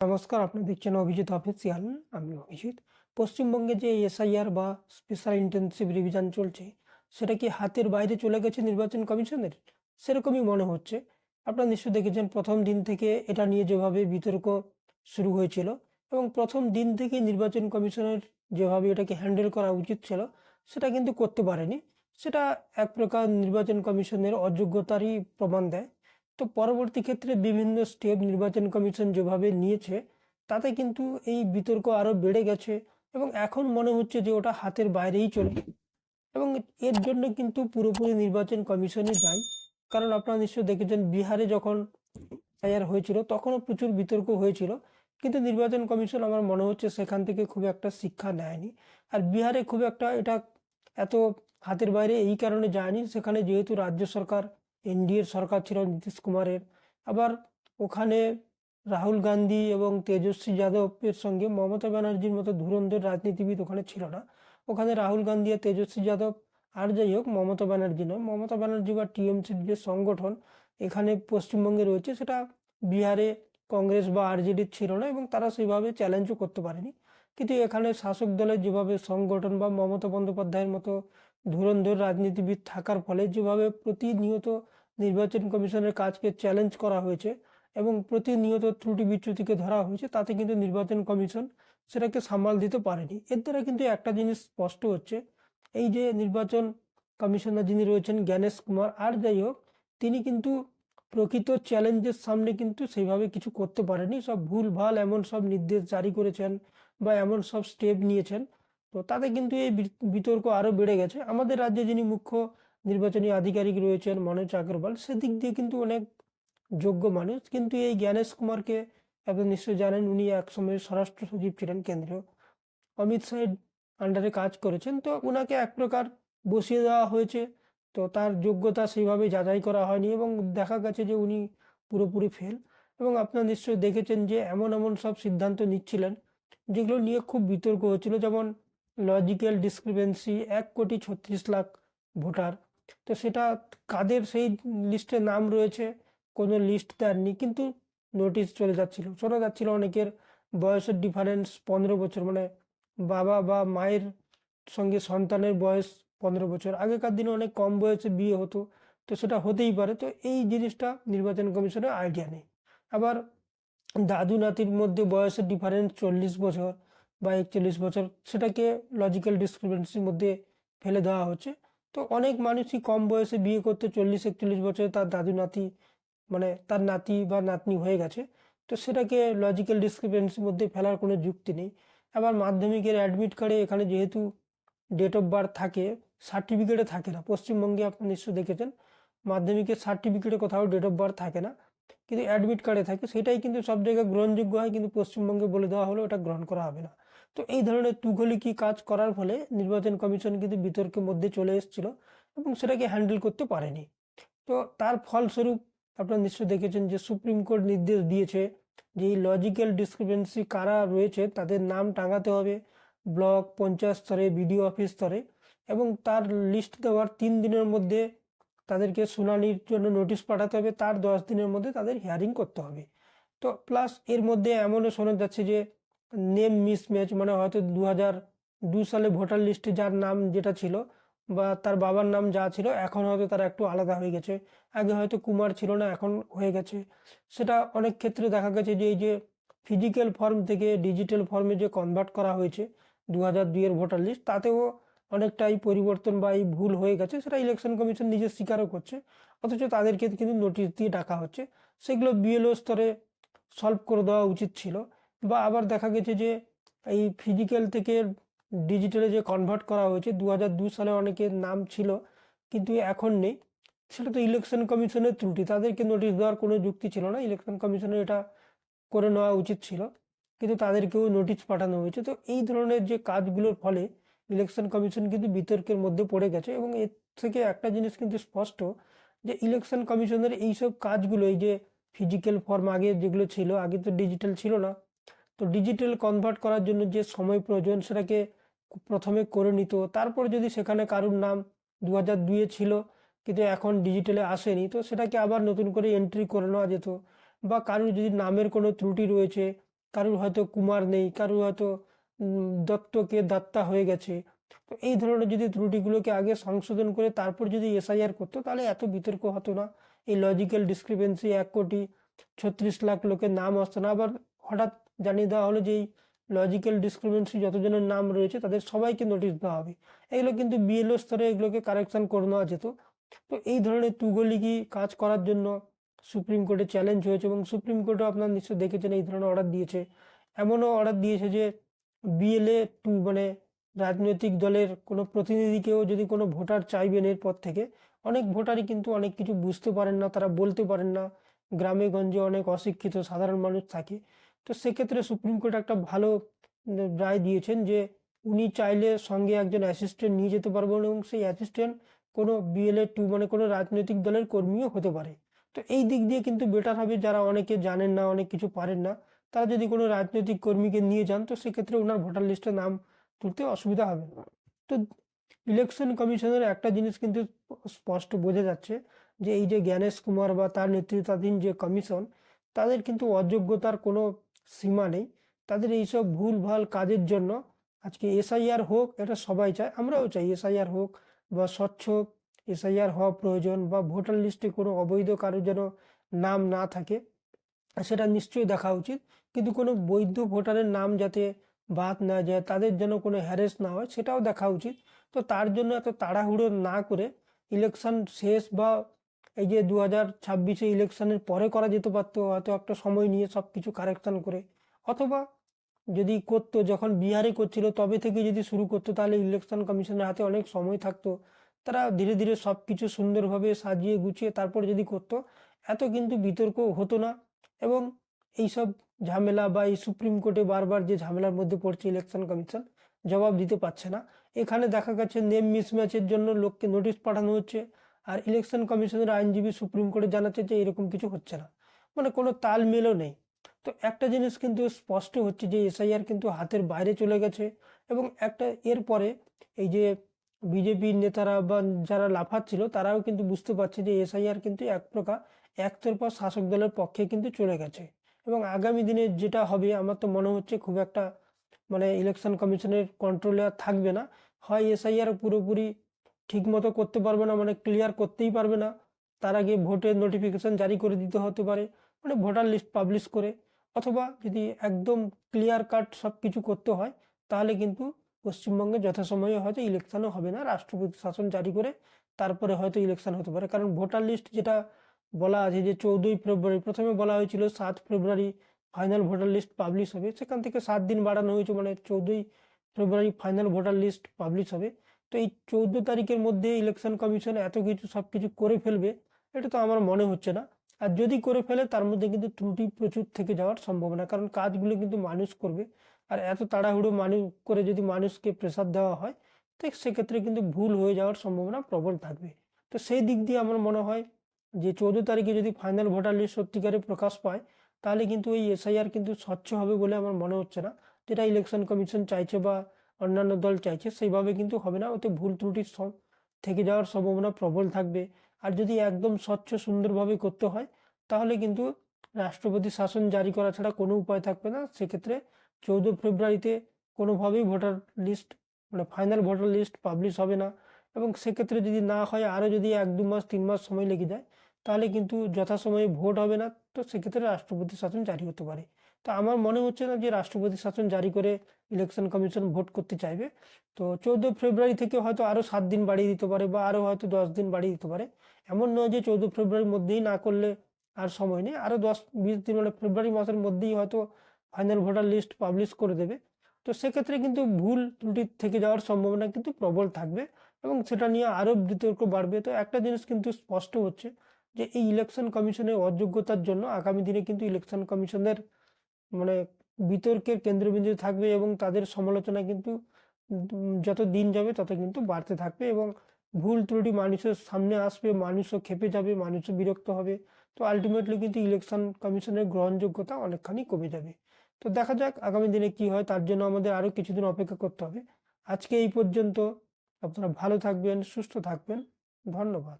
নমস্কার, আপনি দেখছেন অভিজিৎ অফিসিয়াল। আমি অভিজিৎ। পশ্চিমবঙ্গে যে এসআইআর বা স্পেশাল ইন্টেনসিভ রিভিশন চলছে, সেটা কি হাতের বাইরে চলে গেছে নির্বাচন কমিশনের? সেরকমই মনে হচ্ছে। আপনারা নিশ্চয়ই দেখেছেন প্রথম দিন থেকে এটা নিয়ে যেভাবে বিতর্ক শুরু হয়েছিল এবং প্রথম দিন থেকে নির্বাচন কমিশনের যেভাবে এটাকে হ্যান্ডেল করা উচিত ছিল, সেটা কিন্তু করতে পারেনি। সেটা এক প্রকার নির্বাচন কমিশনের অযোগ্যতারই প্রমাণ দেয়। তো পরবর্তী ক্ষেত্রে বিভিন্ন স্টেপ নির্বাচন কমিশন যেভাবে নিয়েছে, তাতে কিন্তু এই বিতর্ক আরো বেড়ে গেছে এবং এখন মনে হচ্ছে যে ওটা হাতের বাইরেই চলে গেছে। এবং এর জন্য কিন্তু পুরোপুরি নির্বাচন কমিশনই দায়ী। কারণ আপনারা নিশ্চয়ই দেখেছেন বিহারে যখন এসআইআর হয়েছিল তখনও প্রচুর বিতর্ক হয়েছিল, কিন্তু নির্বাচন কমিশন আমার মনে হচ্ছে সেখান থেকে খুব একটা শিক্ষা নেয়নি। আর বিহারে খুব একটা এটা এত হাতের বাইরে এই কারণে যায়নি, সেখানে যেহেতু রাজ্য সরকার এনডিএর সরকার ছিল নীতিশ কুমারের। আবার ওখানে রাহুল গান্ধী এবং তেজস্বী যাদবের সঙ্গে মমতা ব্যানার্জির মতো ধুরন্ধর রাজনীতিবিদ ওখানে ছিল না। ওখানে রাহুল গান্ধী আর তেজস্বী যাদব, আর যাই হোক মমতা ব্যানার্জি নয়, মমতা ব্যানার্জি বা টিএমসির যে সংগঠন এখানে পশ্চিমবঙ্গে রয়েছে, সেটা বিহারে কংগ্রেস বা আরজেডির ছিল না এবং তারা সেইভাবে চ্যালেঞ্জও করতে পারেনি। কিন্তু এখানে শাসক দলের যেভাবে সংগঠন বা মমতা বন্দ্যোপাধ্যায়ের মতো ধুরন্ধর রাজনীতিবিদ থাকার ফলে যেভাবে প্রতিনিয়ত নির্বাচন কমিশনের কাজকে চ্যালেঞ্জ করা হয়েছে এবং প্রতিনিয়ত ত্রুটি বিচ্যুতিকে ধরা হয়েছে, তাতে কিন্তু নির্বাচন কমিশন সেটাকে সামাল দিতে পারেনি। এর দ্বারা কিন্তু একটা জিনিস স্পষ্ট হচ্ছে, এই যে নির্বাচন কমিশনার যিনি রয়েছেন জ্ঞানেশ কুমার, আর যাই হোক, তিনি কিন্তু প্রকৃত চ্যালেঞ্জের সামনে কিন্তু সেইভাবে কিছু করতে পারেনি। সব ভুলভাল এমন সব নির্দেশ জারি করেছেন বা এমন সব স্টেপ নিয়েছেন, তো তাতে কিন্তু এই বিতর্ক আরো বেড়ে গেছে। আমাদের রাজ্যে যিনি মুখ্য নির্বাচনী আধিকারিক রয়েছেন মনোজ আগরওয়াল, সেদিক দিয়ে কিন্তু অনেক যোগ্য মানুষ, কিন্তু এই জ্ঞানেশ কুমারকে আপনি নিশ্চয়ই জানেন, উনি একসময় স্বরাষ্ট্র সচিব ছিলেন কেন্দ্রীয়, অমিত শাহের আন্ডারে কাজ করেছেন। তো ওনাকে এক প্রকার বসিয়ে দেওয়া হয়েছে। তো তার যোগ্যতা সেইভাবে যাচাই করা হয়নি এবং দেখা গেছে যে উনি পুরোপুরি ফেল। এবং আপনারা নিশ্চয়ই দেখেছেন যে এমন এমন সব সিদ্ধান্ত নিচ্ছিলেন যেগুলো নিয়ে খুব বিতর্ক হচ্ছিল, যেমন লজিক্যাল ডিসক্রিপেন্সি, 1,36,00,000 ভোটার। তো সেটা কাদের সেই লিস্টে নাম রয়েছে, কোনো লিস্ট দেননি, কিন্তু নোটিশ চলে যাচ্ছিল, শোনা যাচ্ছিল অনেকের বয়সের ডিফারেন্স 15 বছর, মানে বাবা বা মায়ের সঙ্গে সন্তানের বয়স 15 বছর। আগেকার দিনে অনেক কম বয়সে বিয়ে হতো, তো সেটা হতেই পারে। তো এই জিনিসটা নির্বাচন কমিশনের আইডিয়া নেই। আবার দাদু নাতির মধ্যে বয়সের ডিফারেন্স 40 বছর বা 41 বছর, সেটাকে লজিক্যাল ডিসক্রিপেন্সির মধ্যে ফেলে দেওয়া হচ্ছে। তো অনেক মানুষই কম বয়সে বিয়ে করতে 40-41 বছরে তার দাদু নাতি, মানে তার নাতি বা নাতনি হয়ে গেছে। তো সেটাকে লজিক্যাল ডিসক্রিপেন্সির মধ্যে ফেলার কোনো যুক্তি নেই। আবার মাধ্যমিকের অ্যাডমিট কার্ডে এখানে যেহেতু ডেট অফ বার্থ থাকে, সার্টিফিকেটে থাকে না। পশ্চিমবঙ্গে আপনি নিশ্চয়ই দেখেছেন মাধ্যমিকের সার্টিফিকেটে কোথাও ডেট অফ বার্থ থাকে না, কিন্তু অ্যাডমিট কার্ডে থাকে। সেটাই কিন্তু সব জায়গায় গ্রহণযোগ্য হয়, কিন্তু পশ্চিমবঙ্গে বলে দেওয়া হলো ওটা গ্রহণ করা হবে না। তো এই ধরনের তুগলিকি কাজ করার ফলে নির্বাচন কমিশন কিন্তু বিতর্কের মধ্যে চলে এসেছিল এবং সেটাকে হ্যান্ডেল করতে পারেনি। তো তার ফলস্বরূপ আপনারা নিশ্চয়ই দেখেছেন যে সুপ্রিম কোর্ট নির্দেশ দিয়েছে যে এই লজিক্যাল ডিসক্রিপেন্সি কারা রয়েছে তাদের নাম টাঙাতে হবে ব্লক পঞ্চায়েত স্তরে, বিডিও অফিস স্তরে, এবং তার লিস্ট দেওয়ার 3 দিনের মধ্যে তাদেরকে শুনানির জন্য নোটিশ পাঠাতে হবে, তার 10 দিনের মধ্যে তাদের হিয়ারিং করতে হবে। তো প্লাস এর মধ্যে এমনও শোনা যাচ্ছে যে নেম মিসম্যাচ, মানে হয়তো 2002 সালে ভোটার লিস্টে যার নাম যেটা ছিল বা তার বাবার নাম যা ছিল, এখন হয়তো তারা একটু আলাদা হয়ে গেছে। আগে হয়তো কুমার ছিল না, এখন হয়ে গেছে। সেটা অনেক ক্ষেত্রে দেখা গেছে যে এই যে ফিজিক্যাল ফর্ম থেকে ডিজিটাল ফর্মে যে কনভার্ট করা হয়েছে 2002-এর ভোটার লিস্ট, তাতেও অনেকটাই পরিবর্তন বা এই ভুল হয়ে গেছে, সেটা ইলেকশন কমিশন নিজে স্বীকারও করছে। অথচ তাদেরকে কিন্তু নোটিশ দিয়ে ডাকা হচ্ছে। সেগুলো বিএলও স্তরে সলভ করে দেওয়া উচিত ছিল। বা আবার দেখা গেছে যে এই ফিজিক্যাল থেকে ডিজিটালে যে কনভার্ট করা হয়েছে, 2002 সালে অনেকের নাম ছিল কিন্তু এখন নেই, সেটা তো ইলেকশন কমিশনের ত্রুটি। তাদেরকে নোটিশ দেওয়ার কোনো যুক্তি ছিল না, ইলেকশন কমিশনের এটা করে নেওয়া উচিত ছিল, কিন্তু তাদেরকেও নোটিশ পাঠানো হয়েছে। তো এই ধরনের যে কাজগুলোর ফলে ইলেকশন কমিশন কিন্তু বিতর্কের মধ্যে পড়ে গেছে। এবং এর থেকে একটা জিনিস কিন্তু স্পষ্ট, যে ইলেকশন কমিশনের এইসব কাজগুলো, এই যে ফিজিক্যাল ফর্ম আগে যেগুলো ছিল, আগে তো ডিজিটাল ছিল না, তো ডিজিটাল কনভার্ট করার জন্য যে সময় প্রয়োজন সেটাকে প্রথমে করে নিত। তারপর যদি সেখানে কারুর নাম 2002-এ ছিল কিন্তু এখন ডিজিটালে আসেনি, তো সেটাকে আবার নতুন করে এন্ট্রি করে নেওয়া যেত। বা কারুর যদি নামের কোনো ত্রুটি রয়েছে, কারুর হয়তো কুমার নেই, কারুর হয়তো দত্তকে দাত্তা হয়ে গেছে। তো এই ধরনের যদি ত্রুটিগুলোকে আগে সংশোধন করে তারপর যদি এসআইআর করতো তাহলে এত বিতর্ক হতো না। এই লজিক্যাল ডিসক্রিপেন্সি 1,36,00,000 লোকের নাম আসতো না। আবার হঠাৎ জানিয়ে দেওয়া হলো যে এই লজিক্যাল ডিসক্রিপেন্সি যতজনের নাম রয়েছে তাদের সবাইকে নোটিশ দেওয়া হবে। এগুলো কিন্তু বিএলও স্তরে এগুলোকে কারেকশন করে নেওয়া যেত। তো এই ধরনের তুগলিকি কাজ করার জন্য সুপ্রিম কোর্টে চ্যালেঞ্জ হয়েছে এবং সুপ্রিম কোর্টও আপনারা নিশ্চয়ই দেখেছেন এই ধরনের অর্ডার দিয়েছে। এমনও অর্ডার দিয়েছে যে বিএলএ টু মানে রাজনৈতিক দলের কোনো প্রতিনিধিকেও যদি কোনো ভোটার চাইবেন এরপর থেকে, অনেক ভোটারই কিন্তু অনেক কিছু বুঝতে পারেন না, তারা বলতে পারেন না, গ্রামে গঞ্জে অনেক অশিক্ষিত সাধারণ মানুষ থাকে। তো সেক্ষেত্রে সুপ্রিম কোর্ট একটা ভালো রায় দিয়েছেন যে উনি চাইলে সঙ্গে একজন অ্যাসিস্ট্যান্ট নিয়ে যেতে পারবেন এবং সেই অ্যাসিস্ট্যান্ট কোনো বিএলএ টু মানে কোনো রাজনৈতিক দলের কর্মীও হতে পারে। তো এই দিক দিয়ে কিন্তু বেটার হবে, যারা অনেকে জানেন না, অনেক কিছু পারেন না, তারা যদি কোনো রাজনৈতিক কর্মীকে নিয়ে যান তো সেক্ষেত্রে ওনার ভোটার লিস্টে নাম তুলতে অসুবিধা হবে না। তো ইলেকশন কমিশনের একটা জিনিস কিন্তু স্পষ্ট বোঝা যাচ্ছে যে এই যে জ্ঞানেশ কুমার বা তার নেতৃত্বাধীন যে কমিশন, তাদের কিন্তু অযোগ্যতার কোনো সীমা নেই। তাদের এইসব ভুলভাল কাজের জন্য আজকে এসআইআর হোক, এটা সবাই চায়, আমরাও চাই এসআইআর হোক বা স্বচ্ছ এসআইআর হওয়া প্রয়োজন, বা ভোটার লিস্টে কোনো অবৈধ কারো যেন নাম না থাকে সেটা নিশ্চয়ই দেখা উচিত। কিন্তু কোনো বৈধ ভোটারের নাম যাতে বাদ না যায়, তাদের যেন কোনো হ্যারেস না হয়, সেটাও দেখা উচিত। তো তার জন্য এত তাড়াহুড়ো না করে ইলেকশন শেষ বা এই যে 2026-এ ইলেকশনের পরে করা যেতে পারতো, হয়তো একটা সময় নিয়ে সব কিছু কারেকশন করে। অথবা যদি করতো যখন বিহারে করছিল তবে থেকে যদি শুরু করতো তাহলে ইলেকশন কমিশনের হাতে অনেক সময় থাকতো, তারা ধীরে ধীরে সব কিছু সুন্দরভাবে সাজিয়ে গুছিয়ে তারপর যদি করতো, এত কিন্তু বিতর্ক হতো না। এবং এইসব ঝামেলা বা এই সুপ্রিম কোর্টে বারবার যে ঝামেলার মধ্যে পড়ছে ইলেকশন কমিশন, জবাব দিতে পারছে না। এখানে দেখা গেছে নেম মিসম্যাচের জন্য লোককে নোটিশ পাঠানো হচ্ছে, আর ইলেকশন কমিশনের আইনজীবী সুপ্রিম কোর্টে জানাচ্ছে যে এরকম কিছু হচ্ছে না, মানে কোনো তালমেলও নেই। তো একটা জিনিস কিন্তু স্পষ্ট হচ্ছে যে এসআইআর কিন্তু হাতের বাইরে চলে গেছে। এবং একটা এরপরে এই যে বিজেপির নেতারা বা যারা লাফাচ্ছিল তারাও কিন্তু বুঝতে পারছে যে এসআইআর কিন্তু এক প্রকার একতরফা শাসক দলের পক্ষে কিন্তু চলে গেছে। এবং আগামী দিনে যেটা হবে আমার তো মনে হচ্ছে খুব একটা মানে ইলেকশন কমিশনের কন্ট্রোলে আর থাকবে না। হয় এসআইআর পুরোপুরি ঠিক মতো করতে পারবে না, মানে ক্লিয়ার করতেই পারবে না, তার আগে ভোটের নোটিফিকেশন জারি করে দিতে হতে পারে, মানে ভোটার লিস্ট পাবলিশ করে। অথবা যদি একদম ক্লিয়ার কাট সব কিছু করতে হয় তাহলে কিন্তু পশ্চিমবঙ্গে যথাসময়ে হয়তো ইলেকশনও হবে না, রাষ্ট্রপতি শাসন জারি করে তারপরে হয়তো ইলেকশন হতে পারে। কারণ ভোটার লিস্ট যেটা বলা আছে যে 14ই ফেব্রুয়ারি, প্রথমে বলা হয়েছিল 7 ফেব্রুয়ারি ফাইনাল ভোটার লিস্ট পাবলিশ হবে, সেখান থেকে 7 দিন বাড়ানো হয়েছে, মানে 14ই ফেব্রুয়ারি ফাইনাল ভোটার লিস্ট পাবলিশ হবে। তো এই 14 তারিখের মধ্যে ইলেকশন কমিশন এত কিছু সব কিছু করে ফেলবে এটা তো আমার মনে হচ্ছে না। আর যদি করে ফেলে তার মধ্যে কিন্তু ত্রুটি প্রচুর থেকে যাওয়ার সম্ভাবনা, কারণ কাজগুলো কিন্তু মানুষ করবে। আর এত তাড়াহুড়ো মানুষ করে যদি মানুষকে প্রেসার দেওয়া হয় তো সেক্ষেত্রে কিন্তু ভুল হয়ে যাওয়ার সম্ভাবনা প্রবল থাকবে। তো সেই দিক দিয়ে আমার মনে হয় যে 14 তারিখে যদি ফাইনাল ভোটার লিস্ট সত্যিকারে প্রকাশ পায় তাহলে কিন্তু এই এসআইআর কিন্তু স্বচ্ছ হবে বলে আমার মনে হচ্ছে না। যেটা ইলেকশন কমিশন চাইছে বা অন্যান্য দল চাইছে সেইভাবে কিন্তু হবে না, ওতে ভুল ত্রুটি সব থেকে যাওয়ার সম্ভাবনা প্রবল থাকবে। আর যদি একদম স্বচ্ছ সুন্দরভাবে করতে হয় তাহলে কিন্তু রাষ্ট্রপতি শাসন জারি করা ছাড়া কোনো উপায় থাকবে না। সেক্ষেত্রে 14 ফেব্রুয়ারিতে কোনোভাবেই ভোটার লিস্ট মানে ফাইনাল ভোটার লিস্ট পাবলিশ হবে না। এবং সেক্ষেত্রে যদি না হয় আরও যদি 1-2 মাস 3 মাস সময় লেগে যায় তাহলে কিন্তু যথাসময়ে ভোট হবে না। তো সেক্ষেত্রে রাষ্ট্রপতি শাসন জারি হতে পারে। তো আমার মনে হচ্ছে না যে রাষ্ট্রপতি শাসন জারি করে ইলেকশন কমিশন ভোট করতে চাইবে। তো 14 ফেব্রুয়ারি থেকে হয়তো আরও 7 দিন বাড়িয়ে দিতে পারে বা আরও হয়তো 10 দিন বাড়িয়ে দিতে পারে। এমন নয় যে 14 ফেব্রুয়ারির মধ্যেই না করলে আর সময় নেই, আরও 10-20 দিন মানে ফেব্রুয়ারি মাসের মধ্যেই হয়তো ফাইনাল ভোটার লিস্ট পাবলিশ করে দেবে। তো সেক্ষেত্রে কিন্তু ভুল ত্রুটি থেকে যাওয়ার সম্ভাবনা কিন্তু প্রবল থাকবে এবং সেটা নিয়ে আরও বিতর্ক বাড়বে। তো একটা জিনিস কিন্তু স্পষ্ট হচ্ছে যে এই ইলেকশন কমিশনের অযোগ্যতার জন্য আগামী দিনে কিন্তু ইলেকশন কমিশনের মানে বিতর্কের কেন্দ্রবিন্দু থাকবে এবং তাদের সমালোচনা কিন্তু যত দিন যাবে তত কিন্তু বাড়তে থাকবে এবং ভুল ত্রুটি মানুষের সামনে আসবে, মানুষও ক্ষেপে যাবে, মানুষও বিরক্ত হবে। তো আলটিমেটলি কিন্তু ইলেকশন কমিশনের গ্রহণযোগ্যতা অনেকখানি কমে যাবে। তো দেখা যাক আগামী দিনে কি হয়, তার জন্য আমাদের আরও কিছুদিন অপেক্ষা করতে হবে। আজকে এই পর্যন্ত। আপনারা ভালো থাকবেন, সুস্থ থাকবেন। ধন্যবাদ।